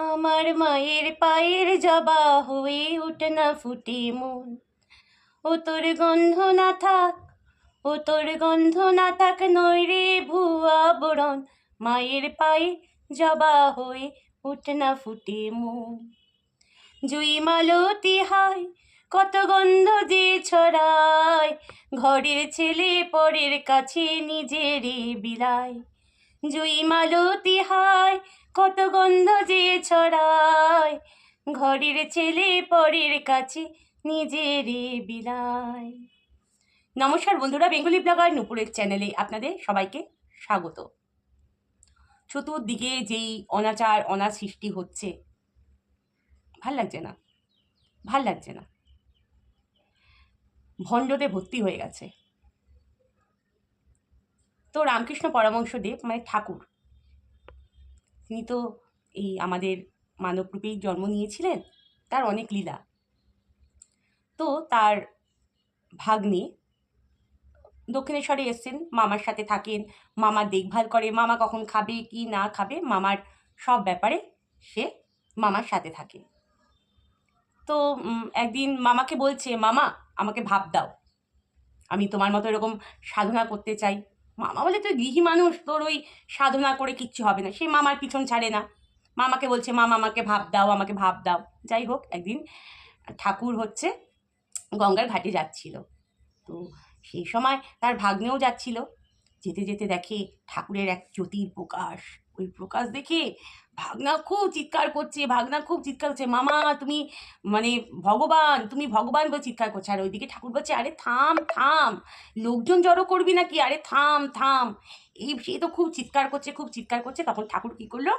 আমার মায়ের পায়ের জবা হয়ে ওঠে না ফুটে মন। ও তোর গন্ধ না থাক, ও তোর গন্ধ না থাক নয় রে ভুয়া বরণ। মায়ের পায়ে জবা হয়ে ওঠে না ফুটে মন। জুই মালতী হায়, কত গন্ধ যে ছড়ায়, ঘরের ছেলে পরের কাছে নিজেরে বিলায়। জুই মালতী হায়, কত গন্ধ যে ছড়ায়, ঘরের ছেলে পরের কাছে নিজেরে বিলায়। নমস্কার বন্ধুরা, বেঙ্গলি ব্লগার নুপুরের চ্যানেলে আপনাদের সবাইকে স্বাগত। চতুর্দিকে যেই অনাচার সৃষ্টি হচ্ছে, ভাল লাগছে না, ভাল লাগছে না। ভণ্ডতে ভর্তি হয়ে গেছে। তো রামকৃষ্ণ পরমহংসদেব মানে ঠাকুর, তিনি তো এই আমাদের মানবরূপেই জন্ম নিয়েছিলেন। তার অনেক লীলা। তো তার ভাগ্নে দক্ষিণেশ্বরে এসছেন, মামার সাথে থাকেন, মামার দেখভাল করে, মামা কখন খাবে কি না খাবে মামার সব ব্যাপারে সে মামার সাথে থাকে। তো একদিন মামাকে বলছে, মামা আমাকে ভাব দাও, আমি তোমার মতো এরকম সাধনা করতে চাই। মামা বলে, তুই গৃহী মানুষ, তোর ওই সাধনা করে কিচ্ছু হবে না। সে মামার পিছন ছাড়ে না, মামাকে বলছে, মামা আমাকে ভাব দাও, আমাকে ভাব দাও। যাই হোক, একদিন ঠাকুর হচ্ছে গঙ্গার ঘাটে যাচ্ছিল। তো সেই সময় তার ভাগ্নেও যাচ্ছিল। যেতে যেতে দেখে ঠাকুরের এক জ্যোতির প্রকাশ। ওই প্রকাশ দেখে ভাগনা খুব চিৎকার করছে, মামা তুমি মানে ভগবান, তুমি ভগবান বলে চিৎকার করছে। আর ওইদিকে ঠাকুর বলছে, আরে থাম থাম, লোকজন জড়ো করবি নাকি, আরে থাম থাম। এই সে তো খুব চিৎকার করছে। তখন ঠাকুর কি করলো,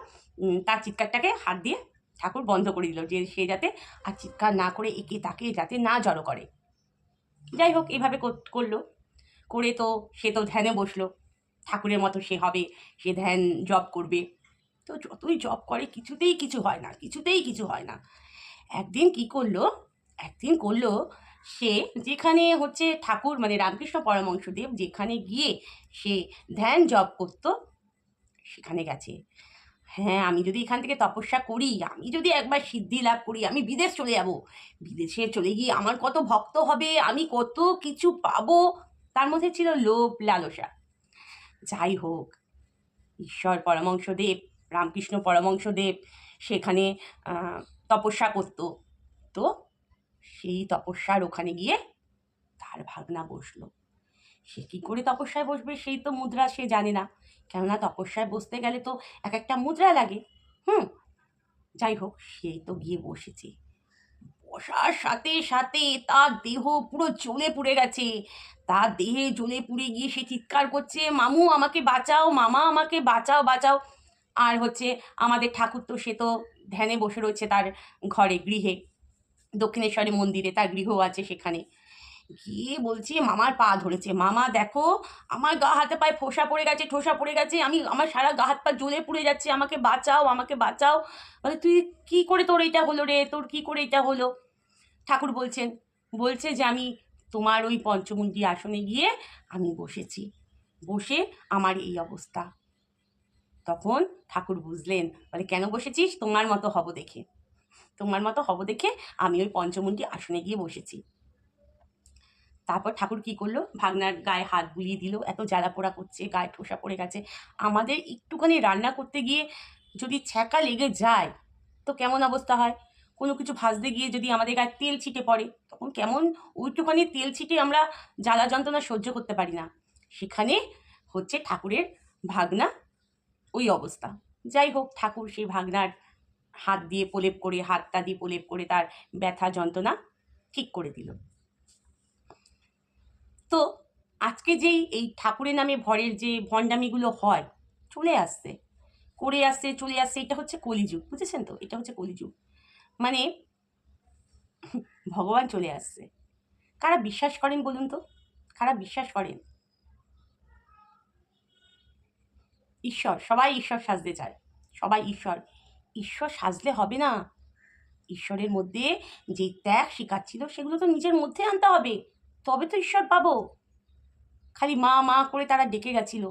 তার চিৎকারটাকে হাত দিয়ে ঠাকুর বন্ধ করে দিল, যে সে যাতে আর চিৎকার না করে একে তাকে যাতে না জড়ো করে। যাই হোক, এইভাবে করলো। করে তো সে তো ধ্যানে বসলো, ঠাকুরের মতো সে হবে, সে ধ্যান জপ করবে। তো যতই জপ করে কিছুতেই কিছু হয় না। একদিন করলো, সে যেখানে হচ্ছে ঠাকুর মানে রামকৃষ্ণ পরমহংসদেব যেখানে গিয়ে সে ধ্যান জপ করতো, সেখানে গেছে। হ্যাঁ, আমি যদি এখান থেকে তপস্যা করি, আমি যদি একবার সিদ্ধি লাভ করি, আমি বিদেশ চলে যাব। বিদেশে চলে গিয়ে আমার কত ভক্ত হবে, আমি কত কিছু পাবো। তার মধ্যে ছিল লোভ লালসা। যাই হোক, ঈশ্বর পরমহংসদেব, রামকৃষ্ণ পরমহংসদেব সেখানে তপস্যা করত। তো সেই তপস্যার ওখানে গিয়ে তার ভাগনা বসলো। সে কী করে তপস্যায় বসবে, সেই তো মুদ্রা সে জানে না, কেননা তপস্যায় বসতে গেলে তো এক একটা মুদ্রা লাগে। যাই হোক, সেই তো গিয়ে বসেছে। বসার সাথে সাথে তার দেহ পুরো জ্বলে পুড়ে গেছে। তার দেহে জ্বলে পুড়ে গিয়ে সে চিৎকার করছে, মামু আমাকে বাঁচাও, মামা আমাকে বাঁচাও বাঁচাও। আর হচ্ছে আমাদের ঠাকুর তো সে তো ধ্যানে বসে রয়েছে তার ঘরে, গৃহে, দক্ষিণেশ্বরে মন্দিরে তার গৃহ আছে। সেখানে গিয়ে বলছে, মামার পা ধরেছে, মামা দেখো আমার গা হাতে পায়ে ঠোসা পড়ে গেছে, আমার সারা গা হাত পা জ্বলে পুড়ে যাচ্ছে, আমাকে বাঁচাও, আমাকে বাঁচাও। বলে, তুই কি করে তোর এটা হলো রে, তোর কি করে এটা হলো? ঠাকুর বলছে যে আমি তোমার ওই পঞ্চমুণ্ডী আসনে গিয়ে আমি বসে আমার এই অবস্থা। তখন ঠাকুর বুঝলেন, বলে, কেন বসেছিস? তোমার মতো হব দেখে আমি ওই পঞ্চমুণ্ডী আসনে গিয়ে বসেছি। তারপর ঠাকুর কি করলো, ভাগনার গায়ে হাত বুলিয়ে দিল। এত জ্বালা পোড়া করছে, গায়ে ঠোসা পড়ে গেছে। আমাদের একটুখানি রান্না করতে গিয়ে যদি ছ্যাঁকা লেগে যায় তো কেমন অবস্থা হয়? কোনো কিছু ভাজতে গিয়ে যদি আমাদের গায়ে তেল ছিটে পড়ে, তখন কেমন ওইটুখানি তেল ছিটে আমরা জ্বালা যন্ত্রণা সহ্য করতে পারি না। সেখানে হচ্ছে ঠাকুরের ভাগনা ওই অবস্থা। যাই হোক, ঠাকুর সেই ভাগনার হাতটা দিয়ে প্রলেপ করে তার ব্যথা যন্ত্রণা ঠিক করে দিল। তো আজকে যেই এই ঠাকুরের নামে ভরের যে ভণ্ডামিগুলো হয়, চলে আসছে, এটা হচ্ছে কলিযুগ, বুঝেছেন তো? এটা হচ্ছে কলিযুগ, মানে ভগবান চলে আসছে। কারা বিশ্বাস করেন বলুন তো? কারা বিশ্বাস করেন? সবাই ঈশ্বর সাজতে চায়, সবাই ঈশ্বর সাজলে হবে না। ঈশ্বরের মধ্যে যে ত্যাগ শিখাচ্ছিল সেগুলো তো নিজের মধ্যে আনতে হবে, তবে তো ঈশ্বর পাবো। খালি মা মা করে তারা ডেকে গেছিল,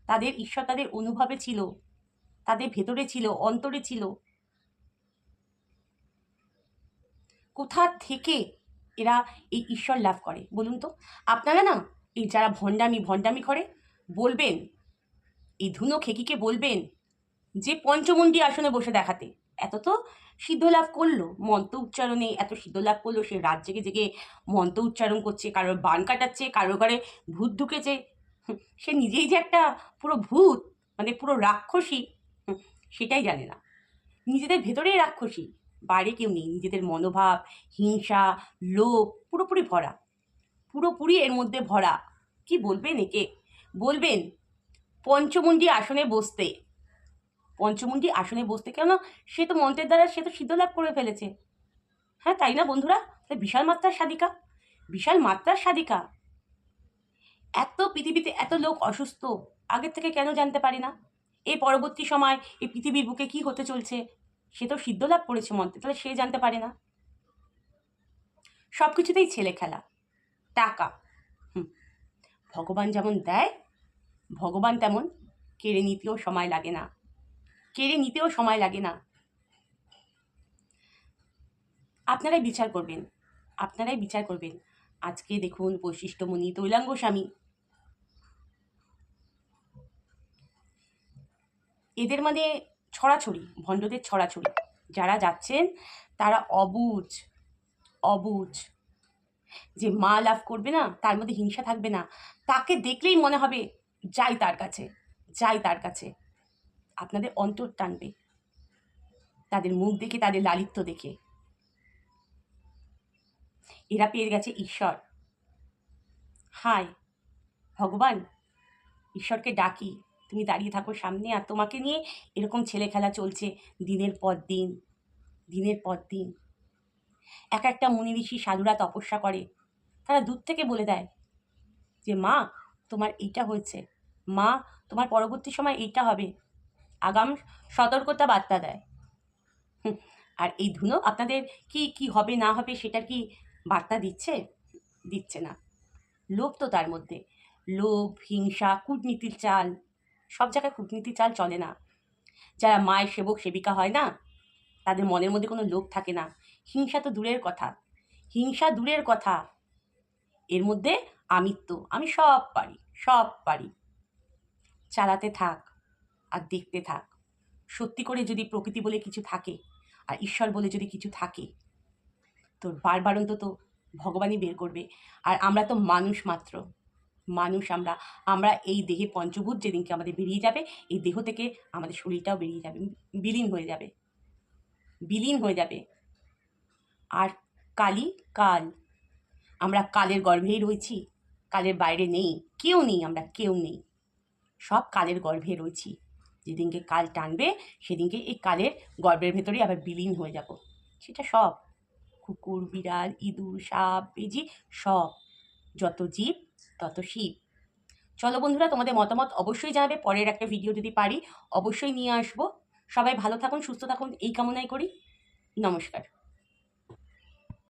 তাদের ঈশ্বর তাদের অনুভবে ছিল, তাদের ভেতরে ছিল, অন্তরে ছিল। কোথা থেকে এরা এই ঈশ্বর লাভ করে বলুন তো? আপনারা না এই যারা ভণ্ডামি করে বলবেন, এই ধুনো খেকিকে বলবেন যে পঞ্চমুণ্ডী আসনে বসে দেখাতে। এত তো সিদ্ধ লাভ করলো মন্ত্র উচ্চারণে, এত সিদ্ধ লাভ করলো, সে রাত জেগে জেগে মন্ত্র উচ্চারণ করছে, কারোর বান কাটাচ্ছে, কারোর ঘরে ভূত ঢুকেছে। সে নিজেই যে একটা পুরো ভূত, মানে পুরো রাক্ষসী, সেটাই জানে না। নিজেদের ভেতরেই রাক্ষসী, বাইরে কেউ নেই। নিজেদের মনোভাব, হিংসা, লোভ পুরোপুরি ভরা, পুরোপুরি এর মধ্যে ভরা। কি বলবেন একে? বলবেন পঞ্চমুণ্ডী আসনে বসতে, পঞ্চমুণ্ডী আসনে বসতে, কেন সে তো মন্ত্রের দ্বারা সে তো সিদ্ধ লাভ করে ফেলেছে। হ্যাঁ, তাই না বন্ধুরা? বিশাল মাত্রার সাধিকা, বিশাল মাত্রার সাধিকা। এত পৃথিবীতে এত লোক অসুস্থ, আগের থেকে কেন জানতে পারি না? এই পরবর্তী সময় এই পৃথিবীর বুকে কি হতে চলছে সে তো সিদ্ধ লাভ করেছে মন্ত্রে, তাহলে সে জানতে পারে না? সব কিছুতেই ছেলে খেলা, টাকা। ভগবান যেমন দেয়, ভগবান তেমন কেড়ে নিতেও সময় লাগে না, কেড়ে নিতেও সময় লাগে না। আপনারাই বিচার করবেন, আপনারাই বিচার করবেন। আজকে দেখুন বৈশিষ্ট্যমণি, তৈলাঙ্গ স্বামী, এদের মানে ছড়াছড়ি, ভণ্ডদের ছড়াছড়ি। যারা যাচ্ছেন তারা অবুঝ, অবুঝ। যে মা লাভ করবে না, তার মধ্যে হিংসা থাকবে না, তাকে দেখলেই মনে হবে যাই তার কাছে, যাই তার কাছে। আপনাদের অন্তর টানবে তাদের মুখ দেখে, তাদের লালিত্য দেখে। এরা পেয়ে গেছে ঈশ্বর। হায় ভগবান, ঈশ্বরকে ডাকি, তুমি দাঁড়িয়ে থাকো সামনে, আর তোমাকে নিয়ে এরকম ছেলে খেলা চলছে দিনের পর দিন, দিনের পর দিন। এক একটা মুনি ঋষি সাধুরা তপস্যা করে, তারা দূর থেকে বলে দেয় যে মা তোমার এইটা হয়েছে, মা তোমার পরবর্তী সময় এইটা হবে, আগাম সতর্কতা বার্তা দেয়। আর এই ধুনো আপনাদের কি কি হবে না হবে সেটার কি বার্তা দিচ্ছে? দিচ্ছে না। লোভ তো তার মধ্যে, লোভ, হিংসা, কূটনীতির চাল। সব জায়গায় কূটনীতির চাল চলে না। যারা মায়ের সেবক সেবিকা হয় না, তাদের মনের মধ্যে কোনো লোভ থাকে না। হিংসা তো দূরের কথা, হিংসা দূরের কথা। এর মধ্যে আমিত্ব, আমি সব পারি, সব পারি। চালাতে থাক আর দেখতে থাক। সত্যি করে যদি প্রকৃতি বলে কিছু থাকে আর ঈশ্বর বলে যদি কিছু থাকে, তোর বারবার অন্তত ভগবানই বের করবে। আর আমরা তো মানুষ মাত্র, মানুষ আমরা। আমরা এই দেহে পঞ্চভূত যেদিনকে আমাদের বেরিয়ে যাবে, এই দেহ থেকে আমাদের শরীরটাও বেরিয়ে যাবে, বিলীন হয়ে যাবে, বিলীন হয়ে যাবে। আর কালই কাল, আমরা কালের গর্ভেই রয়েছি, কালের বাইরে নেই, কেউ নেই, আমরা কেউ নেই, সব কালের গর্ভে রয়েছি। যেদিনকে কাল টানবে সেদিনকে এই কালের গর্ভের ভেতরেই আবার বিলীন হয়ে যাব। সেটা সব, কুকুর, বিড়াল, ইঁদুর, সাপ, বেজি, সব। যত জীব তত শিব। চলো বন্ধুরা, তোমাদের মতামত অবশ্যই জানাবে। পরের একটা ভিডিও যদি পারি অবশ্যই নিয়ে আসবো। সবাই ভালো থাকুন, সুস্থ থাকুন, এই কামনাই করি। নমস্কার।